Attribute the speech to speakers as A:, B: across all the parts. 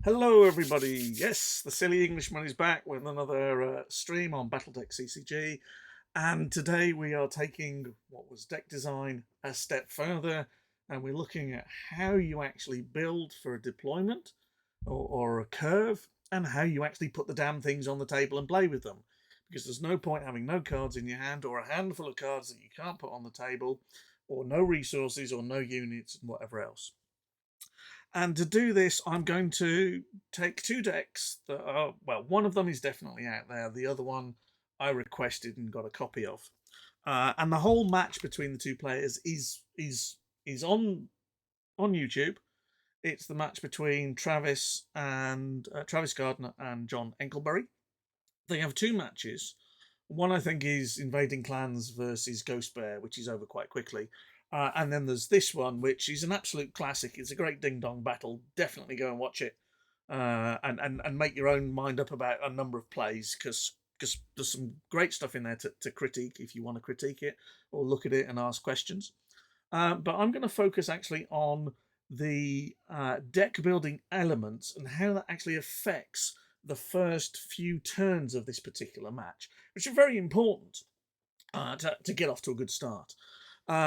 A: Hello, everybody. Yes, the Silly Englishman is back with another stream on Battletech CCG. And today we are taking what was deck design a step further, and we're looking at how you actually build for a deployment or a curve, and how you actually put the damn things on the table and play with them. Because there's no point having no cards in your hand or a handful of cards that you can't put on the table, or no resources or no units and whatever else. And to do this, I'm going to take two decks that are, well, one of them is definitely out there. The other one I requested and got a copy of. And the whole match between the two players is on YouTube. It's the match between Travis Gardner and John Enkelberry. They have two matches. One I think is Invading Clans versus Ghost Bear, which is over quite quickly. And then there's this one, which is an absolute classic. It's a great ding dong battle. Definitely go and watch it, and make your own mind up about a number of plays, because there's some great stuff in there to critique if you want to critique it or look at it and ask questions. But I'm going to focus actually on the deck building elements and how that actually affects the first few turns of this particular match, which are very important to get off to a good start.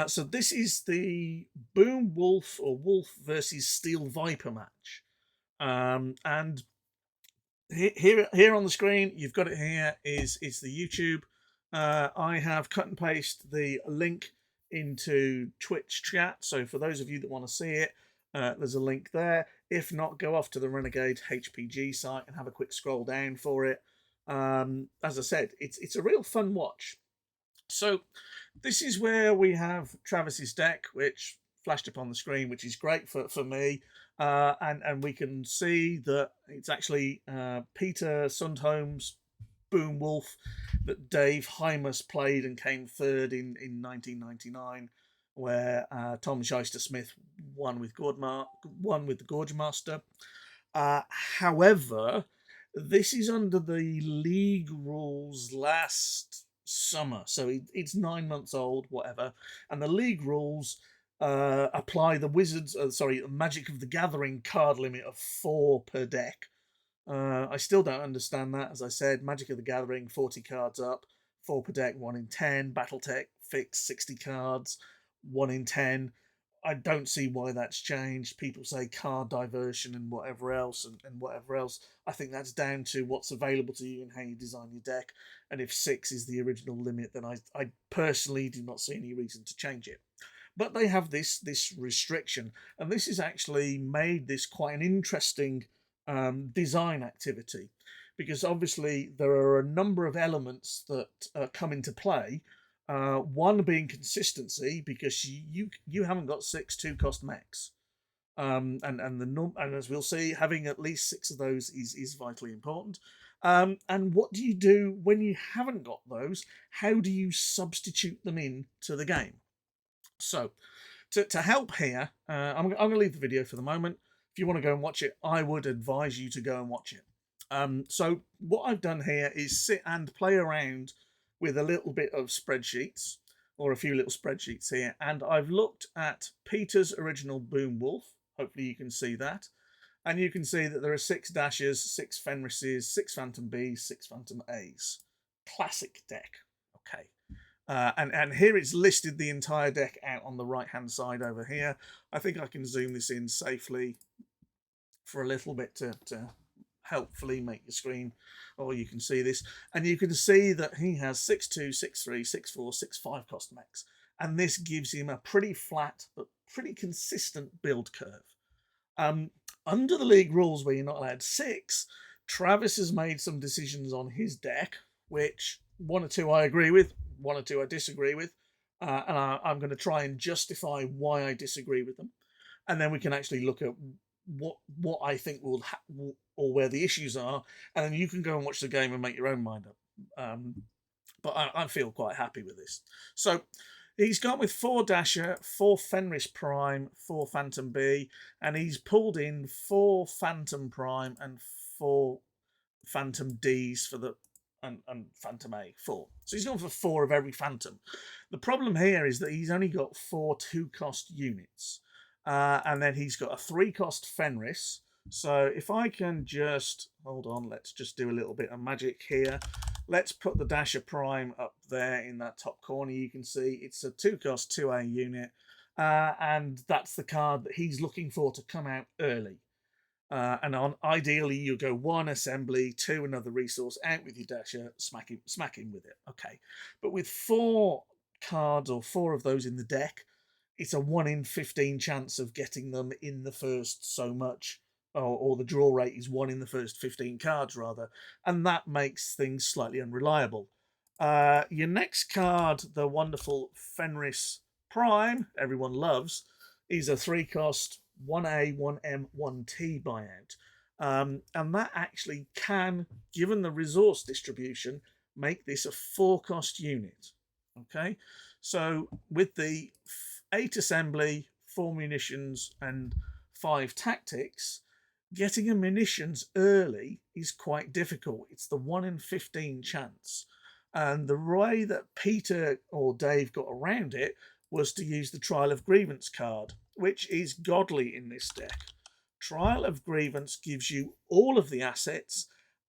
A: So this is the Boom Wolf or Wolf versus Steel Viper match. And here on the screen, you've got it here, is the YouTube. I have cut and paste the link into Twitch chat. So for those of you that want to see it, there's a link there. If not, go off to the Renegade HPG site and have a quick scroll down for it. As I said, it's a real fun watch. So this is where we have Travis's deck, which flashed up on the screen, which is great for me. And we can see that it's actually Peter Sundholm's Boom Wolf that Dave Hymas played and came third in 1999, where Tom Shyster Smith won with the Gorge Master. However, this is under the league rules last summer, so it's 9 months old, whatever. And the league rules apply the Magic of the Gathering card limit of 4 per deck. I still don't understand that. As I said, Magic of the Gathering, 40 cards up, 4 per deck, 1 in 10. Battletech, fixed, 60 cards, 1 in 10. I don't see why that's changed. People say card diversion and whatever else, and whatever else. I think that's down to what's available to you and how you design your deck. And if 6 is the original limit, then I personally do not see any reason to change it. But they have this restriction, and this has actually made this quite an interesting design activity, because obviously there are a number of elements that come into play. One being consistency, because you haven't got 6 2-cost mechs, and as we'll see, having at least 6 of those is vitally important. And what do you do when you haven't got those? How do you substitute them in to the game? So to help here, I'm going to leave the video for the moment. If you want to go and watch it, I would advise you to go and watch it. So what I've done here is sit and play around with a little bit of spreadsheets, or a few little spreadsheets here, and I've looked at Peter's original Boom Wolf. Hopefully you can see that. And you can see that there are 6 Dashers, 6 Fenrises, 6 Phantom Bs, 6 Phantom As. Classic deck. Okay. And here it's listed the entire deck out on the right hand side over here. I think I can zoom this in safely for a little bit to helpfully make your screen, or you can see this. And you can see that he has 6-2, 6-3, 6-4, 6-5 cost mechs. And this gives him a pretty flat but pretty consistent build curve. Under the league rules where you're not allowed 6, Travis has made some decisions on his deck, which 1 or 2 I agree with, 1 or 2 I disagree with, and I'm going to try and justify why I disagree with them, and then we can actually look at what I think will or where the issues are, and then you can go and watch the game and make your own mind up. But I feel quite happy with this. So he's gone with 4 Dasher, 4 Fenris Prime, 4 Phantom B, and he's pulled in 4 Phantom Prime and 4 Phantom Ds for the and Phantom A, 4. So he's gone for 4 of every Phantom. The problem here is that he's only got 4 2-cost units. And then he's got a 3-cost Fenris, So if I can just, hold on, let's just do a little bit of magic here. Let's put the Dasher Prime up there in that top corner. You can see it's a 2-cost 2A unit. And that's the card that he's looking for to come out early. And on ideally you go 1 assembly, 2 another resource, out with your Dasher, smack him with it. Okay. But with 4 cards or 4 of those in the deck, it's a 1 in 15 chance of getting them in the first so much, or the draw rate is 1 in the first 15 cards rather, and that makes things slightly unreliable. Your next card, the wonderful Fenris Prime, everyone loves, is a 3-cost 1A, 1M, 1T buyout. And that actually can, given the resource distribution, make this a 4-cost unit. Okay, so with the 8 assembly, 4 munitions, and 5 tactics, getting a munitions early is quite difficult. It's the 1 in 15 chance. And the way that Peter or Dave got around it was to use the Trial of Grievance card, which is godly in this deck. Trial of Grievance gives you all of the assets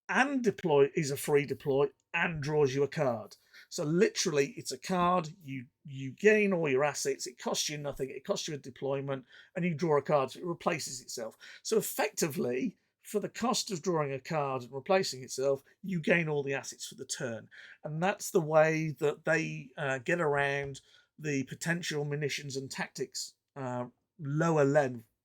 A: and deploy is a free deploy and draws you a card. So literally, it's a card. You gain all your assets. It costs you nothing. It costs you a deployment, and you draw a card. So it replaces itself. So effectively, for the cost of drawing a card and replacing itself, you gain all the assets for the turn, and that's the way that they get around the potential munitions and tactics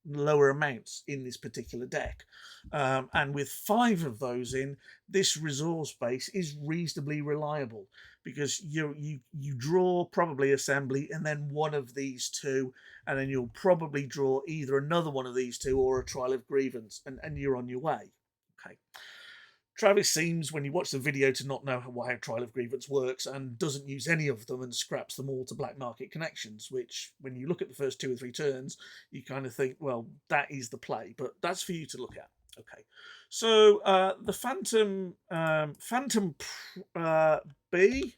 A: lower amounts in this particular deck. And with 5 of those in, this resource base is reasonably reliable because you draw probably assembly and then one of these 2, and then you'll probably draw either another one of these 2 or a Trial of Grievance, and you're on your way. Okay. Travis seems, when you watch the video, to not know how Trial of Grievance works and doesn't use any of them and scraps them all to black market connections, which, when you look at the first 2 or 3 turns, you kind of think, well, that is the play, but that's for you to look at. Okay, so the Phantom B,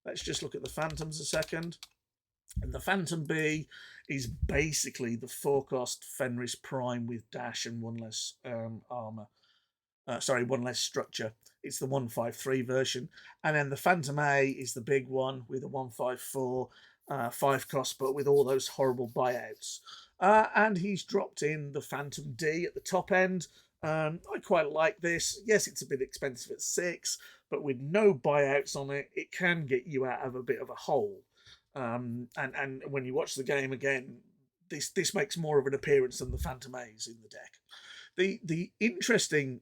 A: let's just look at the Phantoms a second. And the Phantom B is basically the 4-cost Fenris Prime with dash and 1 less armor. 1 less structure. It's the 153 version. And then the Phantom A is the big one with a 154 5-cost, but with all those horrible buyouts. And he's dropped in the Phantom D at the top end. I quite like this. Yes, it's a bit expensive at 6, but with no buyouts on it, it can get you out of a bit of a hole. And when you watch the game again, this makes more of an appearance than the Phantom A's in the deck. The interesting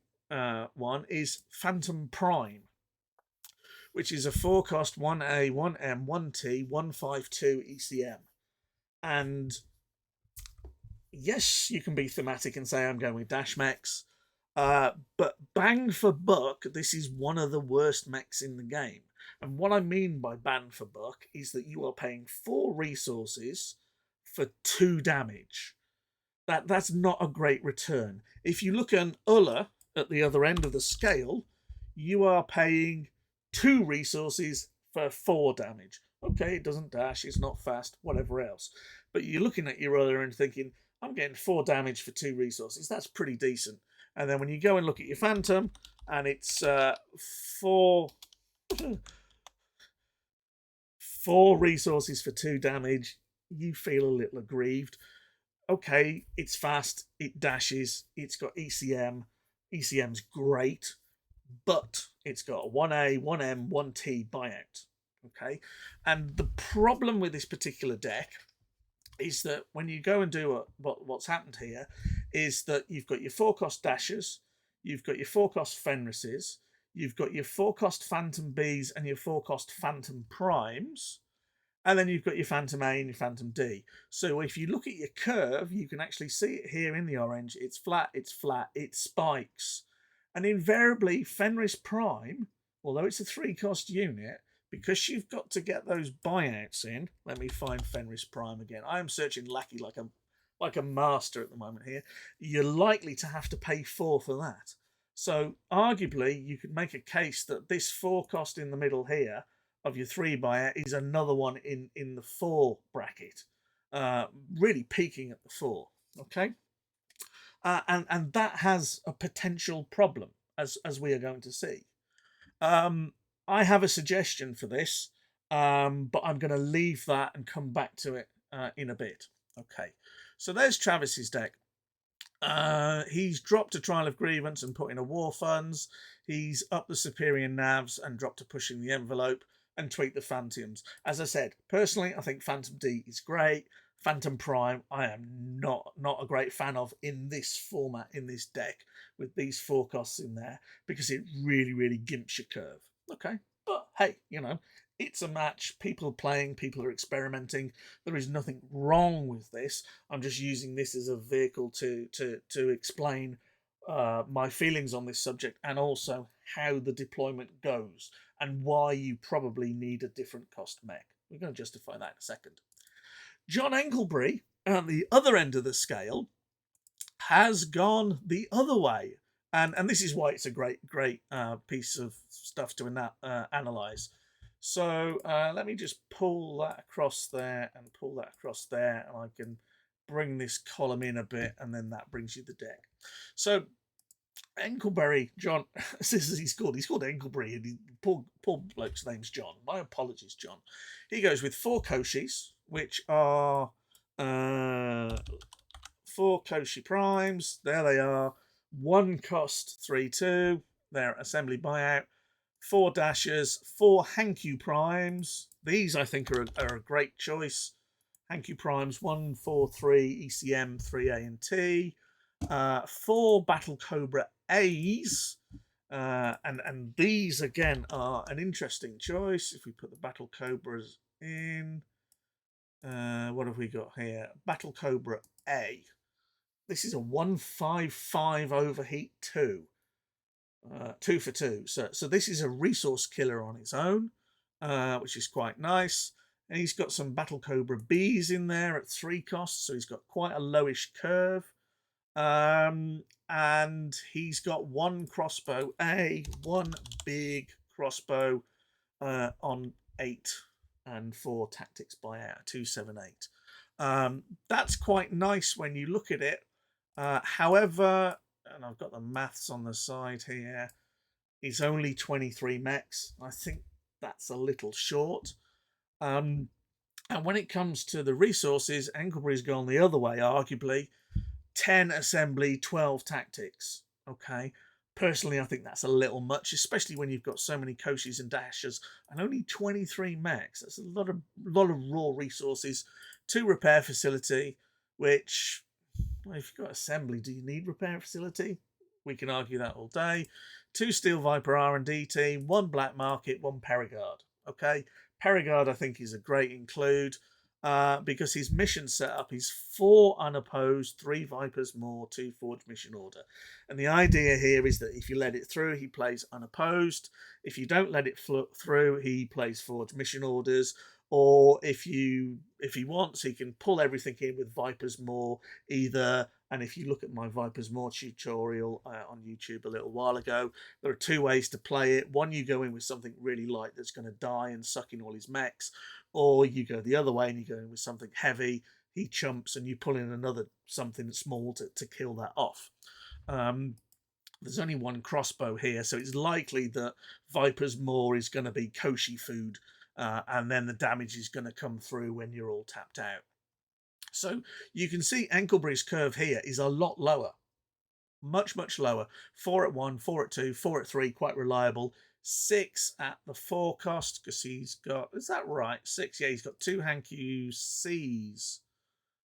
A: one is Phantom Prime, which is a 4-cost 1A, 1M, 1T, 152 ECM. And yes, you can be thematic and say I'm going with Dash Mechs, but bang for buck, this is one of the worst mechs in the game. And what I mean by bang for buck is that you are paying 4 resources for 2 damage. That's not a great return. If you look at Ulla at the other end of the scale, you are paying 2 resources for 4 damage. Okay, it doesn't dash, it's not fast, whatever else. But you're looking at your Ulla and thinking, I'm getting 4 damage for 2 resources. That's pretty decent. And then when you go and look at your Phantom, and it's 4 resources for 2 damage, you feel a little aggrieved. Okay, it's fast, it dashes, it's got ECM. ECM's great, but it's got a 1A, 1M, 1T buyout. Okay, and the problem with this particular deck is that when you go and do what's happened here is that you've got your 4-cost dashers, you've got your 4-cost Fenrises, you've got your 4-cost Phantom Bs and your 4-cost Phantom Primes, and then you've got your Phantom A and your Phantom D. So if you look at your curve, you can actually see it here in the orange. It's flat, it spikes. And invariably, Fenris Prime, although it's a 3-cost unit, because you've got to get those buyouts in. Let me find Fenris Prime again. I am searching Lackey like a master at the moment here. You're likely to have to pay 4 for that. So arguably, you could make a case that this 4-cost in the middle here of your 3 buyout is another one in the 4 bracket, really peaking at the 4. Okay. and that has a potential problem, as we are going to see. I have a suggestion for this, but I'm going to leave that and come back to it in a bit. Okay, so there's Travis's deck. He's dropped a Trial of Grievance and put in a War Funds. He's up the Superior Navs and dropped a Pushing the Envelope and tweaked the Phantoms. As I said, personally, I think Phantom D is great. Phantom Prime, I am not a great fan of in this format, in this deck, with these four costs in there, because it really gimps your curve. Okay, but hey, it's a match. People are playing, people are experimenting. There is nothing wrong with this. I'm just using this as a vehicle to explain my feelings on this subject, and also how the deployment goes and why you probably need a different cost mech. We're going to justify that in a second. John Enklebury, at the other end of the scale, has gone the other way. And this is why it's a great piece of stuff to analyze. So let me just pull that across there and pull that across there, and I can bring this column in a bit, and then that brings you the deck. So Enklebury, John, this is he's called Enklebury, and poor bloke's name's John. My apologies, John. He goes with 4 Koshis, which are 4 Koshi Primes. There they are. 1 cost 3/2. They're assembly buyout. 4 Dashers, 4 Hankyu Primes. These I think are a great choice. Hankyu Primes 1, 4, 3 ECM, 3 A and T. 4 Battle Cobra A's. And these again are an interesting choice. If we put the Battle Cobras in, what have we got here? Battle Cobra A. This is a 155 overheat 2. 2 for 2. So this is a resource killer on its own, which is quite nice. And he's got some Battle Cobra Bs in there at 3 costs, so he's got quite a lowish curve. And he's got 1 crossbow A, 1 big crossbow on 8 and 4 tactics buyout, 278. That's quite nice when you look at it. However, and I've got the maths on the side here, it's only 23 mechs. I think that's a little short. And when it comes to the resources, Enklebury's gone the other way, arguably. 10 assembly, 12 tactics. Okay. Personally, I think that's a little much, especially when you've got so many Koshis and Dashers and only 23 mechs. That's a lot of raw resources. 2 repair facility, which, well, if you've got assembly, do you need repair facility? We can argue that all day. 2 Steel Viper R&D team, 1 Black Market, 1 Perigard. Okay, Perigard I think is a great include because his mission setup is 4 unopposed, 3 Vipers more, 2 Forged Mission Order. And the idea here is that if you let it through, he plays unopposed. If you don't let it through, he plays Forged Mission Orders. Or if he wants, he can pull everything in with Vipers more either. And if you look at my Vipers More tutorial on YouTube a little while ago, there are 2 ways to play it. One, you go in with something really light that's going to die and suck in all his mechs, or you go the other way and you go in with something heavy, he chumps, and you pull in another something small to kill that off. There's only 1 crossbow here, so it's likely that Vipers More is going to be Koshi food, and then the damage is going to come through when you're all tapped out. So you can see Enklebury's curve here is a lot lower. Much lower. 4 at 1, 4 at 2, 4 at 3, quite reliable. 6 at the 4 cost, because he's got, is that right? 6, yeah, he's got 2 Hankyu C's.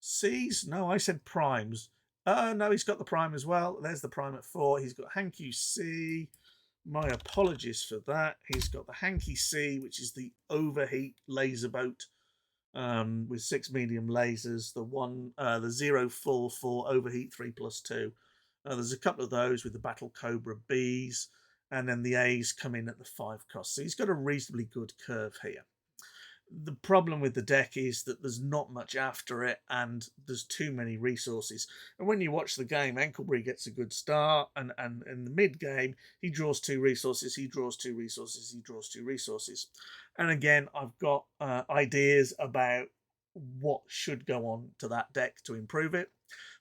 A: C's? No, I said primes. No, he's got the prime as well. There's the prime at 4. He's got Hankyu C. My apologies for that. He's got the Hankyu C, which is the overheat laser boat. With 6 medium lasers, the 044 overheat 3+2. There's a couple of those with the Battle Cobra Bs, and then the A's come in at the 5 cost. So he's got a reasonably good curve here. The problem with the deck is that there's not much after it, and there's too many resources. And when you watch the game, Enklebury gets a good start, and in the mid game, he draws 2 resources, he draws 2 resources, he draws 2 resources. And again, I've got ideas about what should go on to that deck to improve it.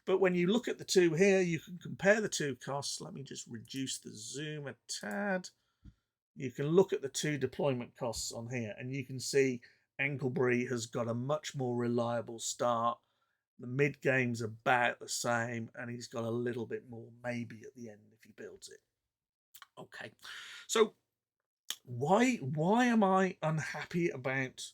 A: But when you look at the two here, you can compare the two costs. Let me just reduce the zoom a tad. You can look at the two deployment costs on here, and you can see Anklebury has got a much more reliable start. The mid game's about the same, and he's got a little bit more maybe at the end if he builds it. Okay, so why am I unhappy about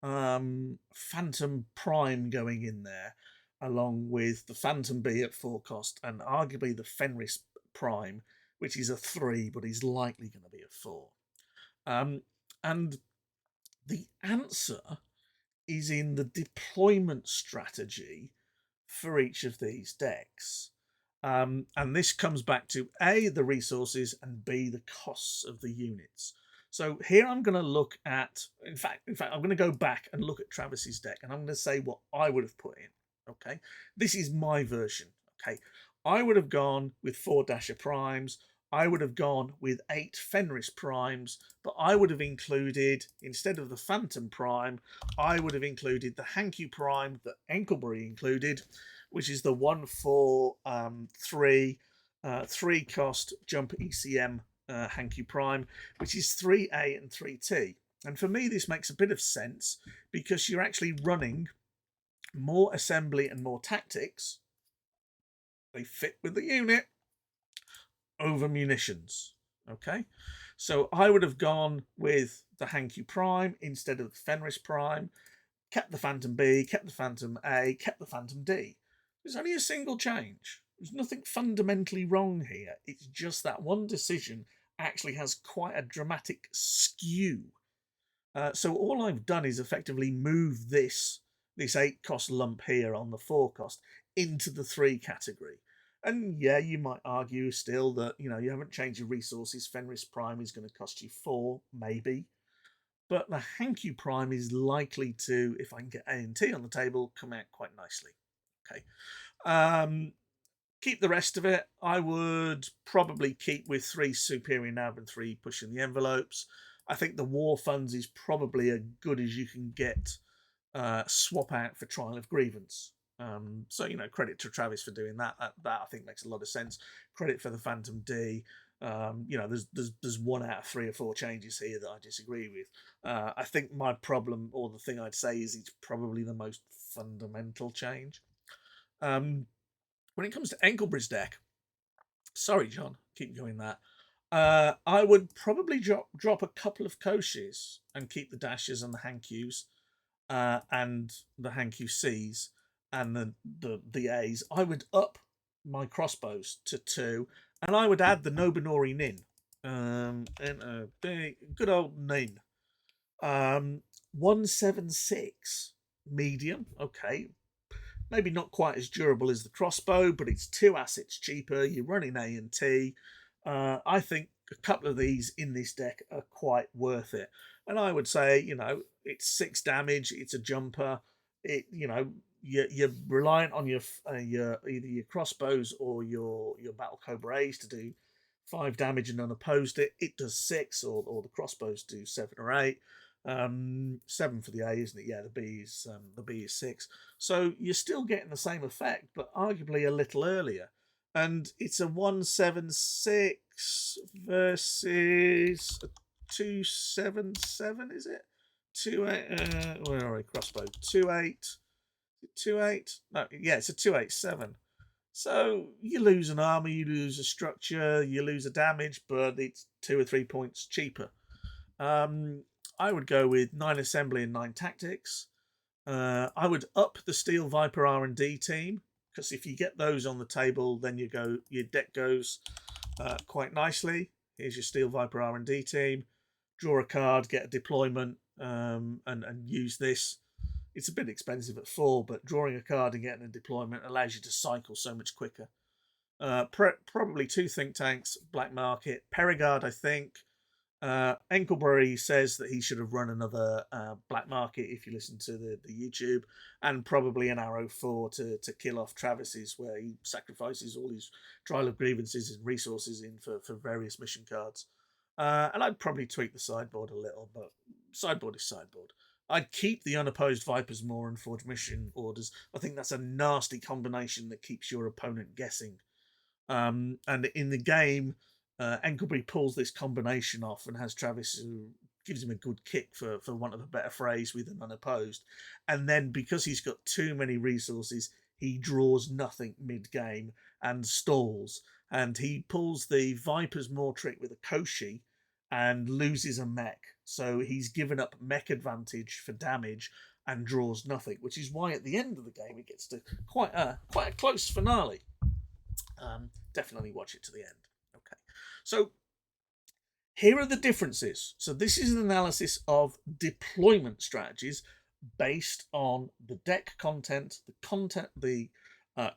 A: Phantom Prime going in there, along with the Phantom B at 4 cost, and arguably the Fenris Prime, which is a 3, but he's likely going to be a 4. And the answer is in the deployment strategy for each of these decks. And this comes back to A, the resources, and B, the costs of the units. So here I'm going to look at, in fact, I'm going to go back and look at Travis's deck, and I'm going to say what I would have put in. Okay, this is my version. Okay, I would have gone with 4 Dasher Primes. I would have gone with 8 Fenris Primes, but I would have included, instead of the Phantom Prime, I would have included the Hankyu Prime that Anklebury included, which is the 1-4-3 3 cost jump ECM Hankyu Prime, which is 3A and 3T. And for me, this makes a bit of sense because you're actually running more assembly and more tactics. They fit with the unit over munitions. Okay, so I would have gone with the Hankyu Prime instead of the Fenris Prime, kept the Phantom B, kept the Phantom A, kept the Phantom D. There's only a single change. There's nothing fundamentally wrong here. It's just that one decision actually has quite a dramatic skew. So all I've done is effectively move this 8 cost lump here on the 4 cost into the 3 category. And yeah, you might argue still that, you haven't changed your resources. Fenris Prime is going to cost you 4, maybe. But the Hankyu Prime is likely to, if I can get A&T on the table, come out quite nicely. Okay. Keep the rest of it. I would probably keep with 3 Superior Nav and 3 Pushing the Envelopes. I think the War Funds is probably as good as you can get swap out for Trial of Grievance. So, credit to Travis for doing that. That I think makes a lot of sense. Credit for the Phantom D. There's 1 out of 3 or 4 changes here that I disagree with. I think my problem, or the thing I'd say, is it's probably the most fundamental change. When it comes to Anklebury's deck, sorry, John, keep going that. I would probably drop a couple of Koshis and keep the Dashers and the Hankyus and the Hankyu Cs and the A's. I would up my crossbows to 2, and I would add the Nobunori Nin. And a good old Nin. 176 medium. Okay, maybe not quite as durable as the crossbow, but it's 2 assets cheaper. You're running A&T. I think a couple of these in this deck are quite worth it. And I would say, it's 6 damage. It's a jumper. You're reliant on your either your crossbows or your Battle Cobra A's to do 5 damage and unopposed. It does 6, or the crossbows do 7 or 8. 7 for the A, isn't it? Yeah, the B is 6. So you're still getting the same effect, but arguably a little earlier. And it's a 176 versus a 277, is it? 2-8. Where are we? Crossbow 2-8. 2-8. No, yeah, it's a 287. So you lose an armor, you lose a structure, you lose a damage, but it's 2 or 3 points cheaper. I would go with 9 assembly and 9 tactics. I would up the Steel Viper R&D team, because if you get those on the table, then your deck goes quite nicely. Here's your Steel Viper R&D team. Draw a card, get a deployment, and use this. It's a bit expensive at 4, but drawing a card and getting a deployment allows you to cycle so much quicker. Probably 2 think tanks, Black Market, Perigard, I think. Anklebury says that he should have run another Black Market if you listen to the YouTube, and probably an Arrow 4 to kill off Travis's, where he sacrifices all his Trial of Grievances and resources in for various mission cards. And I'd probably tweak the sideboard a little, but sideboard is sideboard. I'd keep the unopposed Viper's Maw and Forged Mission Orders. I think that's a nasty combination that keeps your opponent guessing. And in the game, Enkelby pulls this combination off and has Travis, who gives him a good kick, for want of a better phrase, with an unopposed. And then because he's got too many resources, he draws nothing mid-game and stalls. And he pulls the Viper's Maw trick with a Koshi and loses a mech. So he's given up mech advantage for damage and draws nothing, which is why at the end of the game it gets to quite a close finale. Definitely watch it to the end. Okay, so here are the differences. So this is an analysis of deployment strategies based on the deck content, the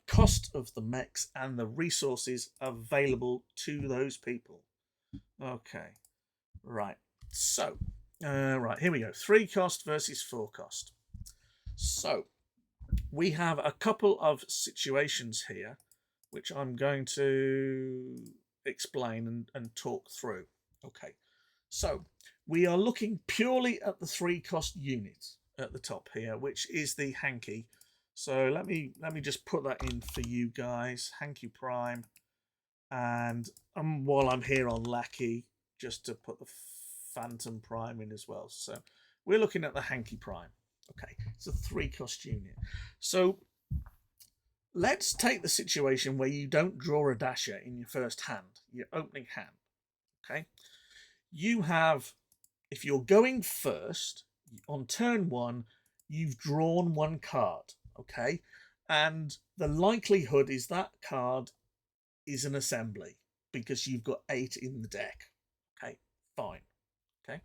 A: cost of the mechs, and the resources available to those people. Okay, right. So, right, here we go. 3 cost versus 4 cost. So, we have a couple of situations here which I'm going to explain and talk through. Okay, so we are looking purely at the 3 cost unit at the top here, which is the Hankey. So let me just put that in for you guys, Hankey Prime, and while I'm here on Lackey, just to put the Phantom Prime in as well. So we're looking at the Hankey Prime. Okay, it's a 3 cost unit. So let's take the situation where you don't draw a dasher in your first hand, your opening hand. Okay, you have, if you're going first on turn 1, you've drawn 1 card. Okay, and the likelihood is that card is an assembly because you've got 8 in the deck. Okay, fine. Okay,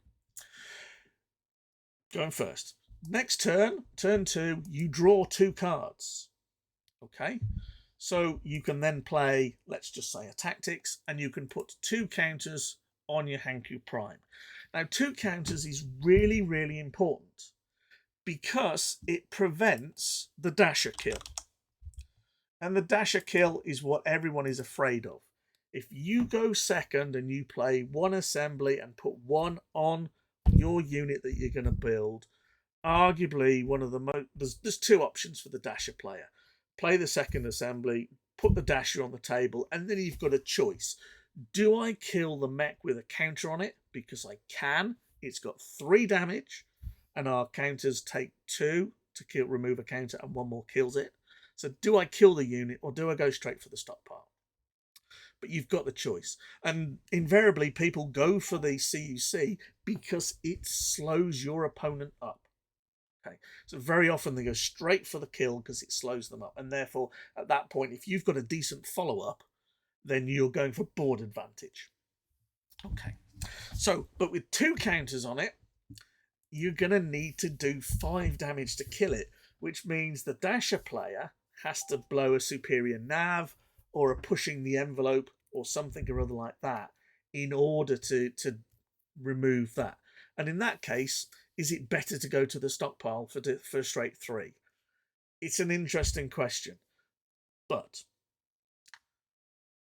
A: going first. Next turn, turn 2, you draw 2 cards. Okay, so you can then play, let's just say, a tactics, and you can put 2 counters on your Hankey Prime. Now, 2 counters is really, really important because it prevents the dasher kill. And the dasher kill is what everyone is afraid of. If you go second and you play 1 assembly and put 1 on your unit that you're going to build, arguably one of the most, there's 2 options for the dasher player. Play the second assembly, put the dasher on the table, and then you've got a choice. Do I kill the mech with a counter on it? Because I can. It's got 3 damage, and our counters take 2 to remove a counter, and 1 more kills it. So do I kill the unit, or do I go straight for the stockpile? But you've got the choice. And invariably, people go for the CUC because it slows your opponent up. Okay, so very often they go straight for the kill because it slows them up, and therefore at that point, if you've got a decent follow-up, then you're going for board advantage. Okay, so but with 2 counters on it, you're going to need to do 5 damage to kill it, which means the dasher player has to blow a superior nav or a pushing the envelope or something or other like that in order to remove that. And in that case, is it better to go to the stockpile for straight 3? It's an interesting question, but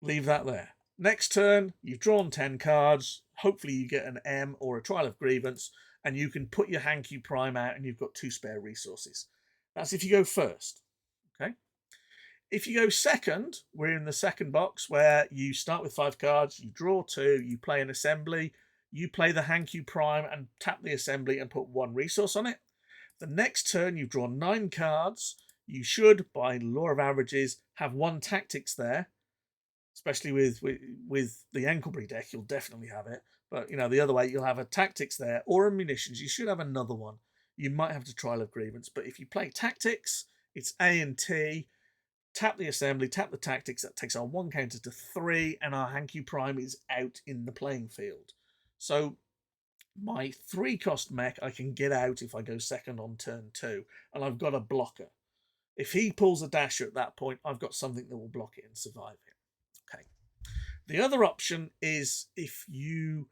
A: leave that there. Next turn, you've drawn 10 cards. Hopefully you get an M or a Trial of Grievance, and you can put your Hankey Prime out and you've got 2 spare resources. That's if you go first. Okay. If you go second, we're in the second box where you start with 5 cards, you draw 2, you play an assembly, you play the Hankey Prime and tap the assembly and put 1 resource on it. The next turn, you've drawn 9 cards. You should, by law of averages, have 1 tactics there. Especially with the Enkelby deck, you'll definitely have it. But, you know, the other way, you'll have a tactics there or a munitions. You should have another one. You might have to Trial of Grievance. But if you play tactics, it's A and T. Tap the assembly, tap the tactics. That takes our 1 counter to 3, and our Hankey Prime is out in the playing field. So my 3 cost mech I can get out if I go second on turn 2, and I've got a blocker. If he pulls a dasher at that point, I've got something that will block it and survive it. Okay. The other option is if you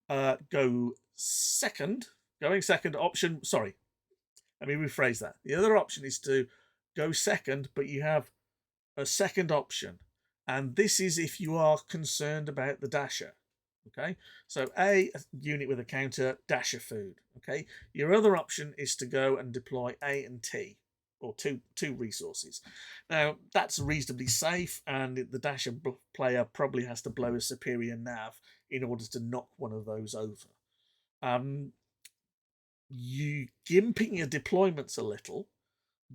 A: go second, sorry, let me rephrase that. The other option is to go second, but you have a second option. And this is if you are concerned about the dasher. Okay, so a unit with a counter, dash of food. Okay, your other option is to go and deploy A and T, or two resources. Now that's reasonably safe, and the dasher player probably has to blow a superior nav in order to knock one of those over. You gimping your deployments a little,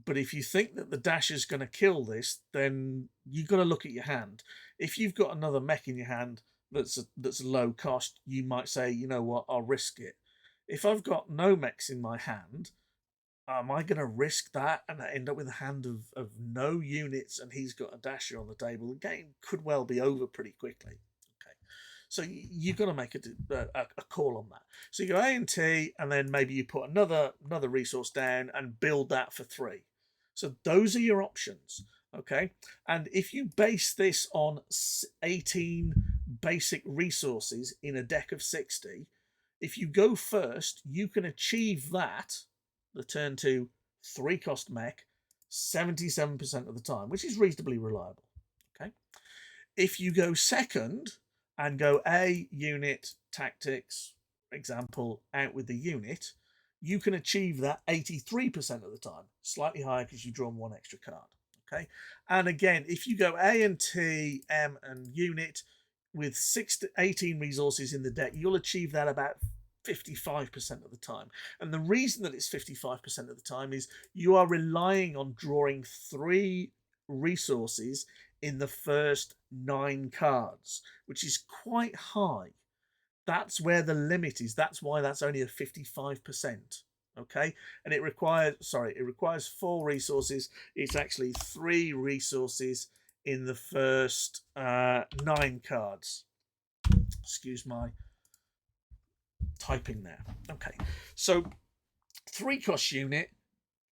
A: but if you think that the dash is going to kill this, then you've got to look at your hand. If you've got another mech in your hand that's low cost, you might say, you know what, I'll risk it. If I've got no mechs in my hand, am I going to risk that and end up with a hand of no units and he's got a dasher on the table? The game could well be over pretty quickly. Okay, so you've got to make a call on that. So you go A and T, and then maybe you put another resource down and build that for 3. So those are your options. Okay, and if you base this on 18 basic resources in a deck of 60, if you go first, you can achieve that, the turn 2 3-cost mech, 77% of the time, which is reasonably reliable. Okay, if you go second and go A unit tactics, example, out with the unit, you can achieve that 83% of the time, slightly higher because you've drawn 1 extra card. Okay, and again, if you go A and T, M and unit with 6 to 18 resources in the deck, you'll achieve that about 55% of the time. And the reason that it's 55% of the time is you are relying on drawing 3 resources in the first 9 cards, which is quite high. That's where the limit is. That's why that's only a 55%. Okay, and it requires 4 resources. It's actually 3 resources in the first 9 cards. Excuse my typing there. Okay, so 3-cost unit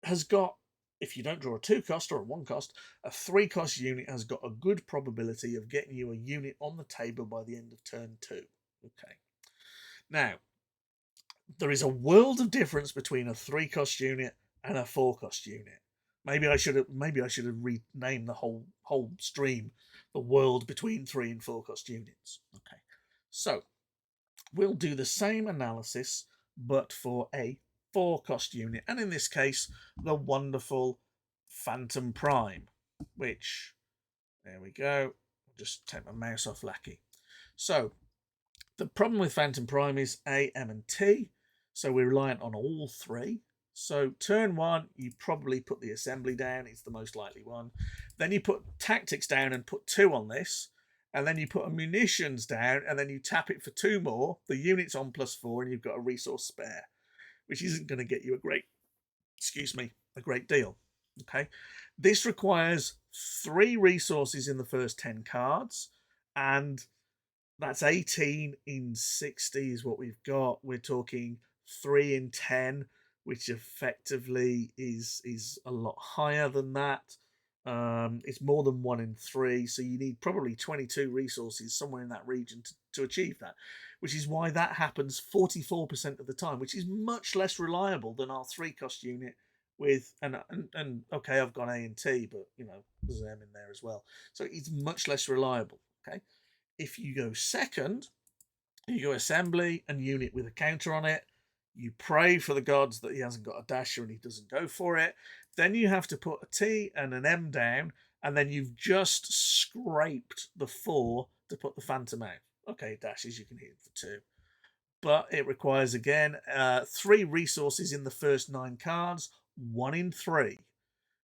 A: has got, if you don't draw a 2-cost or a 1-cost, a 3-cost unit has got a good probability of getting you a unit on the table by the end of turn 2. Okay, now there is a world of difference between a 3-cost unit and a 4-cost unit. Maybe I should have renamed the whole stream the world between 3 and 4-cost units. Okay, so we'll do the same analysis but for a 4-cost unit, and in this case the wonderful Phantom Prime, which, there we go, I'll just take my mouse off Lackey. So the problem with Phantom Prime is A, M and T, so we're reliant on all 3. So turn 1, you probably put the assembly down, it's the most likely one. Then you put tactics down and put 2 on this, and then you put a munitions down, and then you tap it for 2 more. The unit's on +4, and you've got a resource spare, which isn't going to get you a great deal. Okay, this requires 3 resources in the first 10 cards, and that's 18 in 60 is what we've got. We're talking 3 in 10, which effectively is a lot higher than that. It's more than 1 in 3, so you need probably 22 resources somewhere in that region to achieve that, which is why that happens 44% of the time, which is much less reliable than our 3-cost unit with, and okay, I've gone A and T, but you know, there's an M in there as well, so it's much less reliable. Okay, if you go second, you go assembly and unit with a counter on it. You pray for the gods that he hasn't got a dasher and he doesn't go for it. Then you have to put a T and an M down, and then you've just scraped the 4 to put the Phantom out. Okay, dashes, you can hit for 2. But it requires, again, 3 resources in the first 9 cards, 1 in 3,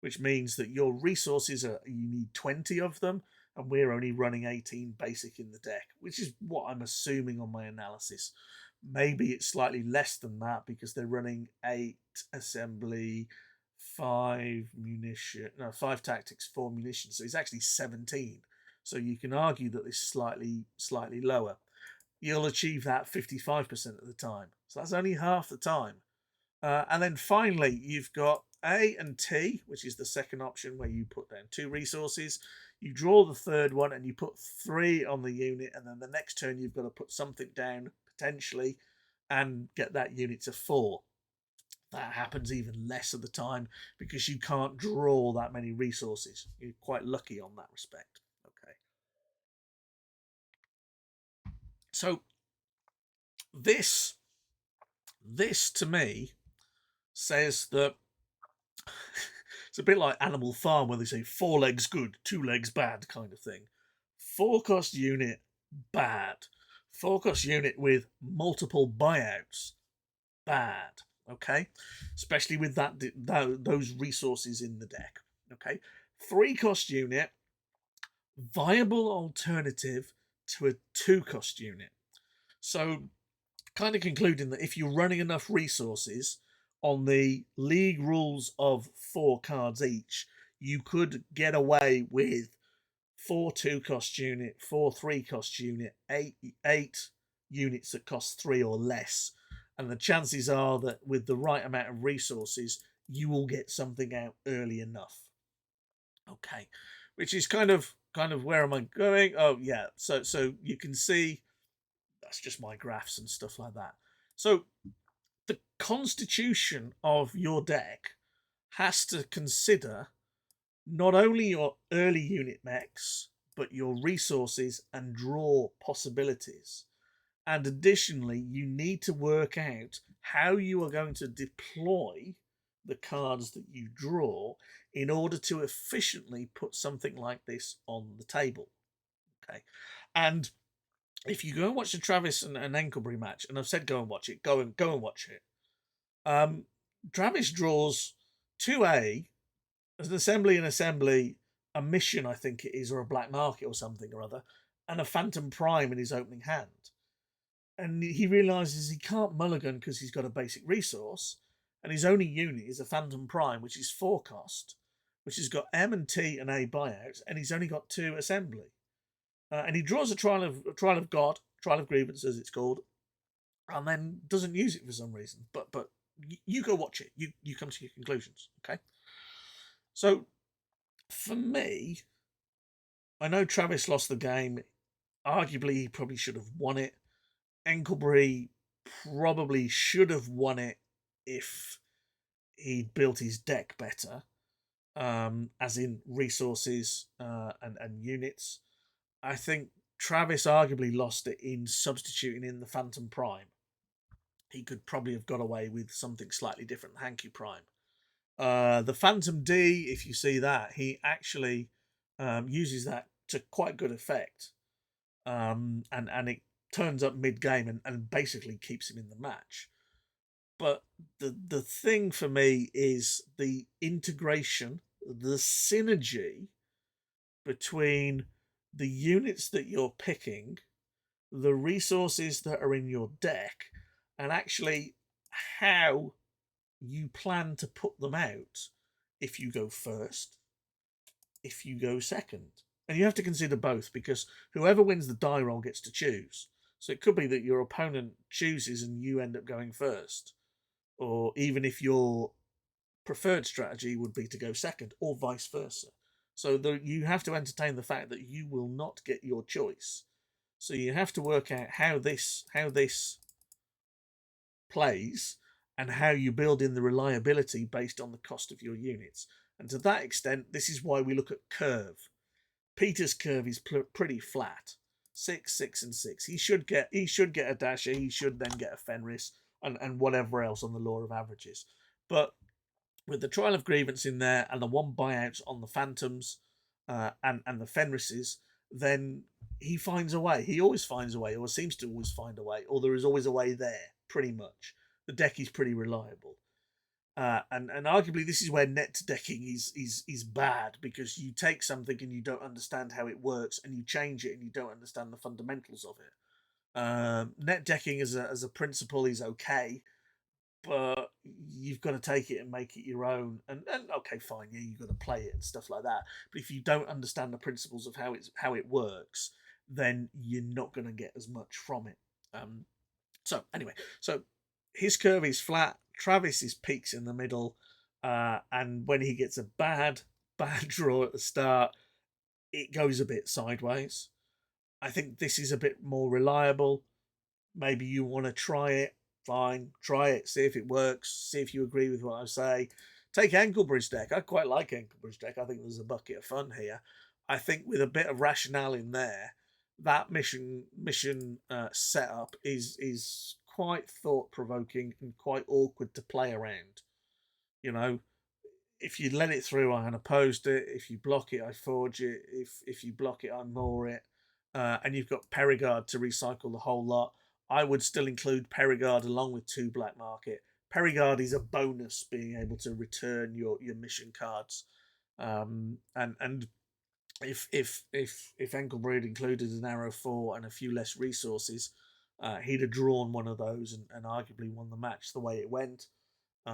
A: which means that your resources you need 20 of them, and we're only running 18 basic in the deck, which is what I'm assuming on my analysis. Maybe it's slightly less than that because they're running 8 assembly, 5 munition, no, 5 tactics, 4 munitions, so it's actually 17. So you can argue that it's slightly lower. You'll achieve that 55% of the time, so that's only half the time. And then finally, you've got A and T, which is the second option where you put down 2 resources. You draw the third one and you put 3 on the unit, and then the next turn you've got to put something down potentially and get that unit to 4. That happens even less of the time because you can't draw that many resources. You're quite lucky on that respect. Okay. So This to me says that it's a bit like Animal Farm where they say 4 legs good, 2 legs bad kind of thing. 4-cost unit, bad. 4-cost unit with multiple buyouts, bad. Okay, especially with those resources in the deck. Okay, 3-cost unit, viable alternative to a 2-cost unit. So, kind of concluding that if you're running enough resources on the league rules of 4 cards each, you could get away with 4 2-cost unit, 4 3-cost unit, 8 units that cost 3 or less. And the chances are that with the right amount of resources, you will get something out early enough. Okay, which is kind of where am I going? Oh yeah, so you can see that's just my graphs and stuff like that. So the constitution of your deck has to consider not only your early unit mechs, but your resources and draw possibilities. And additionally, you need to work out how you are going to deploy the cards that you draw in order to efficiently put something like this on the table. Okay. And if you go and watch the Travis and Enkelbury match, and I've said go and watch it, go and watch it. Travis draws 2A, an assembly, a mission, I think it is, or a black market or something or other, and a Phantom Prime in his opening hand. And he realizes he can't mulligan because he's got a basic resource, and his only unit is a Phantom Prime, which is 4-cost, which has got M and T and A buyouts, and he's only got 2 assembly. And he draws a trial of God, trial of grievance as it's called, and then doesn't use it for some reason. But you go watch it. You come to your conclusions. Okay. So for me, I know Travis lost the game. Arguably, he probably should have won it. Enkelbury probably should have won it if he'd built his deck better, as in resources and units. I think Travis arguably lost it in substituting in the Phantom Prime. He could probably have got away with something slightly different than Hankey Prime. The Phantom D, if you see that, he actually uses that to quite good effect. And it turns up mid-game and basically keeps him in the match. But the thing for me is the integration, the synergy between the units that you're picking, the resources that are in your deck, and actually how you plan to put them out if you go first, if you go second. And you have to consider both because whoever wins the die roll gets to choose. So it could be that your opponent chooses and you end up going first. Or even if your preferred strategy would be to go second, or vice versa. So you have to entertain the fact that you will not get your choice. So you have to work out how this plays and how you build in the reliability based on the cost of your units. And to that extent, this is why we look at curve. Peter's curve is pretty flat. 6, 6, and 6. He should get a Dasher. He should then get a Fenris and whatever else on the law of averages. But with the Trial of Grievance in there and the 1 buyouts on the Phantoms and the Fenrises, then he finds a way. He always finds a way, or seems to always find a way, or there is always a way there, pretty much. The deck is pretty reliable. And arguably this is where net decking is bad, because you take something and you don't understand how it works, and you change it and you don't understand the fundamentals of it. Net decking as a principle is okay, but you've got to take it and make it your own. And okay, fine, yeah, you've got to play it and stuff like that. But if you don't understand the principles of how it works, then you're not going to get as much from it. So anyway, so his curve is flat. Travis's peaks in the middle, and when he gets a bad draw at the start, it goes a bit sideways. I think this is a bit more reliable. Maybe you want to try it. Fine, try it, see if it works, see if you agree with what I say. Take Enkelbury's deck. I quite like Enkelbury's deck. I think there's a bucket of fun here. I think with a bit of rationale in there, that mission setup is quite thought-provoking and quite awkward to play around. You know, if you let it through, I unopposed it. If you block it, I forge it. If you block it, I moor it. And you've got Perigard to recycle the whole lot. I would still include Perigard along with 2 Black Market. Perigard is a bonus, being able to return your mission cards. And if Enkelbreed included an arrow 4 and a few less resources, he'd have drawn one of those and arguably won the match the way it went. You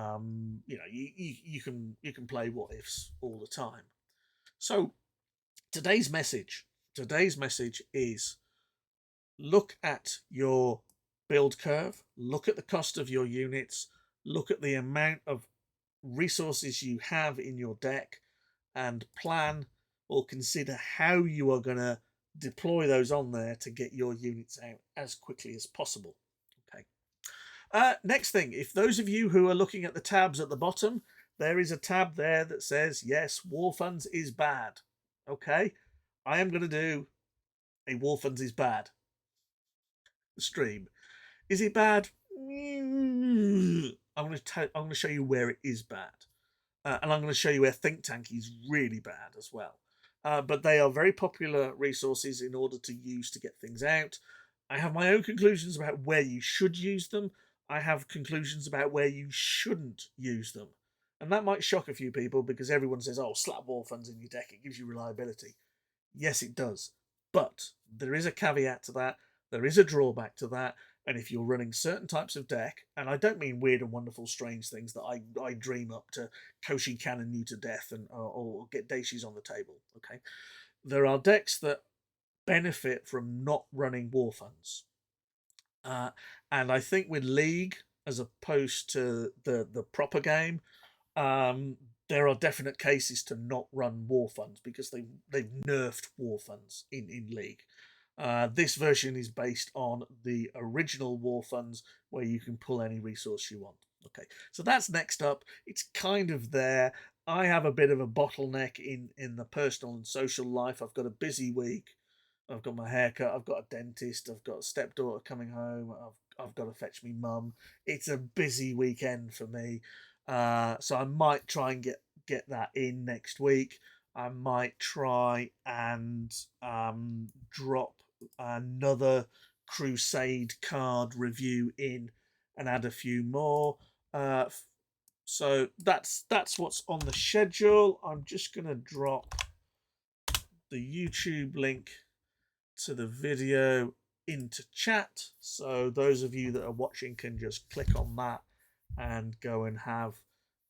A: know, you can play what ifs all the time. So today's message is: look at your build curve, look at the cost of your units, look at the amount of resources you have in your deck, and plan or consider how you are going to deploy those on there to get your units out as quickly as possible. Okay. Next thing, if those of you who are looking at the tabs at the bottom, there is a tab there that says, yes, War Funds is bad. Okay. I am going to do a War Funds is bad stream. Is it bad? I'm going to show you where it is bad. And I'm going to show you where Think Tank is really bad as well. But they are very popular resources in order to use to get things out. I have my own conclusions about where you should use them. I have conclusions about where you shouldn't use them. And that might shock a few people because everyone says, oh, slap War Funds in your deck, it gives you reliability. Yes, it does. But there is a caveat to that. There is a drawback to that. And if you're running certain types of deck, and I don't mean weird and wonderful, strange things that I dream up to Koshi Cannon you to death and or get Daishis on the table, okay? There are decks that benefit from not running War Funds. And I think with League, as opposed to the proper game, there are definite cases to not run War Funds because they've nerfed War Funds in League. This version is based on the original War Funds where you can pull any resource you want. Okay, so that's next up. It's kind of there. I have a bit of a bottleneck in the personal and social life. I've got a busy week. I've got my haircut. I've got a dentist. I've got a stepdaughter coming home. I've got to fetch me mum. It's a busy weekend for me. So I might try and get that in next week. I might try and drop another Crusade card review in and add a few more. So that's what's on the schedule. I'm just going to drop the YouTube link to the video into chat, so those of you that are watching can just click on that and go and have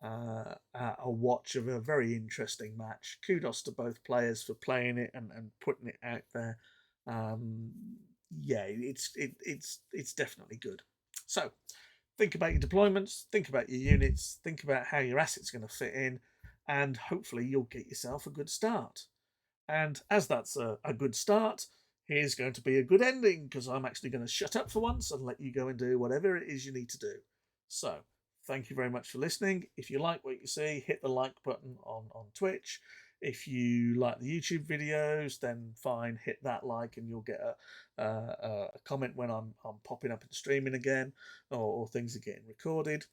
A: a watch of a very interesting match. Kudos to both players for playing it and putting it out there. Yeah, it's definitely good. So think about your deployments, think about your units, think about how your assets are going to fit in, and hopefully you'll get yourself a good start. And as that's a good start, here's going to be a good ending, because I'm actually going to shut up for once and let you go and do whatever it is you need to do. So thank you very much for listening. If you like what you see, hit the like button on Twitch. If you like the YouTube videos, then fine, hit that like and you'll get a comment when I'm popping up and streaming again, or things are getting recorded.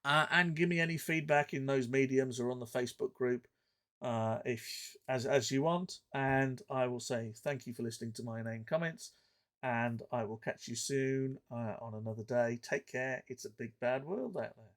A: And give me any feedback in those mediums or on the Facebook group, if as you want. And I will say thank you for listening to my inane comments, and I will catch you soon on another day. Take care. It's a big bad world out there.